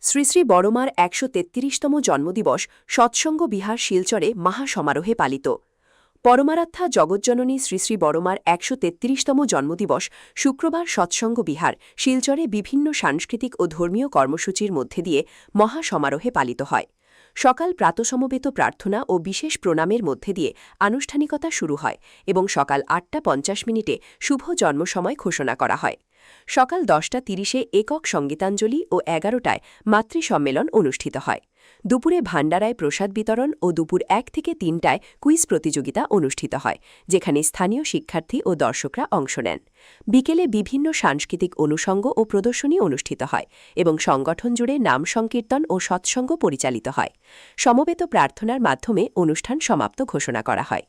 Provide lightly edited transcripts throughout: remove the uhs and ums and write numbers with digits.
শ্রী শ্রী বড়মার ১৩৩তম জন্মদিবস সৎসঙ্গ বিহার শিলচরে মহাসমারোহে পালিত। পরমারাধ্যা জগজ্জননী শ্রী শ্রী বড়মার ১৩৩তম জন্মদিবস শুক্রবার সৎসঙ্গ বিহার শিলচরে বিভিন্ন সাংস্কৃতিক ও ধর্মীয় কর্মসূচির মধ্যে দিয়ে মহাসমারোহে পালিত হয়। সকাল প্রাতসমবেত প্রার্থনা ও বিশেষ প্রণামের মধ্যে দিয়ে আনুষ্ঠানিকতা শুরু হয় এবং সকাল ৮টা ৫০ শুভ জন্মসময় ঘোষণা করা হয়। সকাল ১০টা ৩০ একক সঙ্গীতাঞ্জলি ও ১১টায় মাতৃ সম্মেলন অনুষ্ঠিত হয়। দুপুরে ভান্ডারায় প্রসাদ বিতরণ ও দুপুর ১ থেকে ৩টায় কুইজ প্রতিযোগিতা অনুষ্ঠিত হয়, যেখানে স্থানীয় শিক্ষার্থী ও দর্শকরা অংশ নেন। বিকেলে বিভিন্ন সাংস্কৃতিক অনুষঙ্গ ও প্রদর্শনী অনুষ্ঠিত হয় এবং সংগঠন জুড়ে নাম সংকীর্তন ও সৎসঙ্গ পরিচালিত হয়। সমবেত প্রার্থনার মাধ্যমে অনুষ্ঠান সমাপ্ত ঘোষণা করা হয়।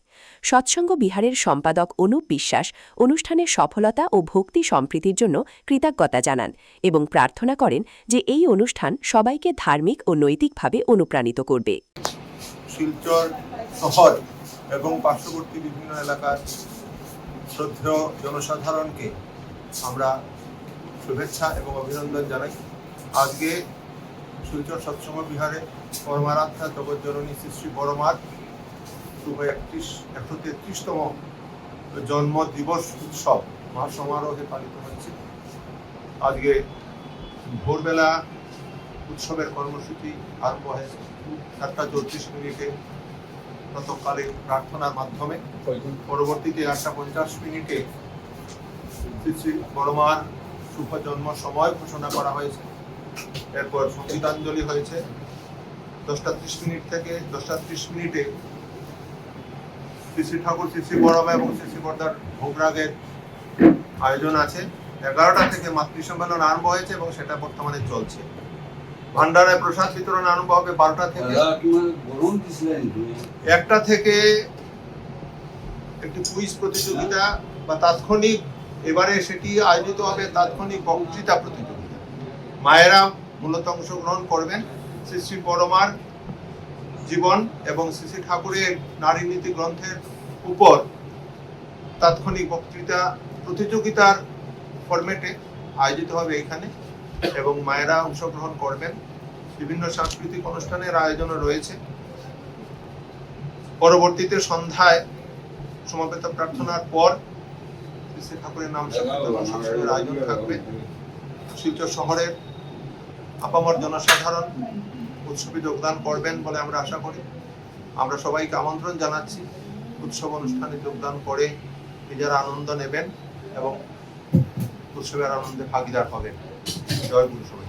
সৎসঙ্গ বিহারের সম্পাদক অনুপ বিশ্বাস অনুষ্ঠানের সফলতা ও ভক্তি সম্প্রীতির জন্য কৃতজ্ঞতা জানান এবং প্রার্থনা করেন যে এই অনুষ্ঠান সবাইকে ধার্মিক ও নৈতিকভাবে অনুপ্রাণিত করবে। শিলচর শহর এবং পার্শ্ববর্তী বিভিন্ন এলাকার শ্রদ্ধেয় জনসাধারণকে আমরা শুভেচ্ছা এবং অভিনন্দন জানাই। আজকে শিলচর সৎসঙ্গ বিহারে পরমারাধ্যা জগজ্জননী শ্রী শ্রী বড়মার শুভ ১৩৩তম জন্ম দিবস উৎসব মহাসমারোহে পালিত হচ্ছে। আজকে ভোরবেলা উৎসবের কর্মসূচি আরম্ভ হয়েছে ৭টা ৩৪ প্রাতঃকালে প্রার্থনার মাধ্যমে। পরবর্তীতে ৮টা ৫০ শ্রী শ্রী বড়মার শুভ জন্ম সময় ঘোষণা করা হয়েছে। এরপর সঙ্গীতাঞ্জলি হয়েছে। ১০টা ৩০ থেকে ১০টা ৩০ শ্রী শ্রী ঠাকুর শ্রী শ্রী বড়মা এবং শ্রী শ্রী বড়দার ভোগরাগের আয়োজন আছে। ১১টা থেকে মাতৃ সম্মেলন আরম্ভ হয়েছে এবং সেটা বর্তমানে চলছে। ভান্ডারায় প্রসাদ বিতরণ আরম্ভ হবে ১২টা থেকে। ১টা থেকে একটি কুইজ প্রতিযোগিতা বা তাৎক্ষণিক, এবারে সেটি আয়োজিত হবে তাৎক্ষণিক বক্তৃতা প্রতিযোগিতা। মায়েরা মূলত অংশগ্রহণ করবেন। শ্রী শ্রী বড়মার জীবন এবং শ্রী শ্রী ঠাকুরের নারী নীতি গ্রন্থের উপর তাৎক্ষণিক বক্তৃতা প্রতিযোগিতার ফরম্যাটে আয়োজিত হবে এখানে এবং মায়েরা অংশগ্রহণ করবেন। বিভিন্ন সাংস্কৃতিক অনুষ্ঠানের আয়োজন রয়েছে। পরবর্তীতে সন্ধ্যায় সমাবেত প্রার্থনার পর শ্রী শ্রী ঠাকুরের নাম সংকীর্তনের আয়োজন থাকবে। শিলচর শহরের আপামর জনসাধারণ উৎসবে যোগদান করবেন বলে আমরা আশা করি। আমরা সবাইকে আমন্ত্রণ জানাচ্ছি উৎসব অনুষ্ঠানে যোগদান করে নিজের আনন্দ নেবেন এবং উৎসবের আনন্দে ভাগিদার হবেন। জয় গুরু সবাই।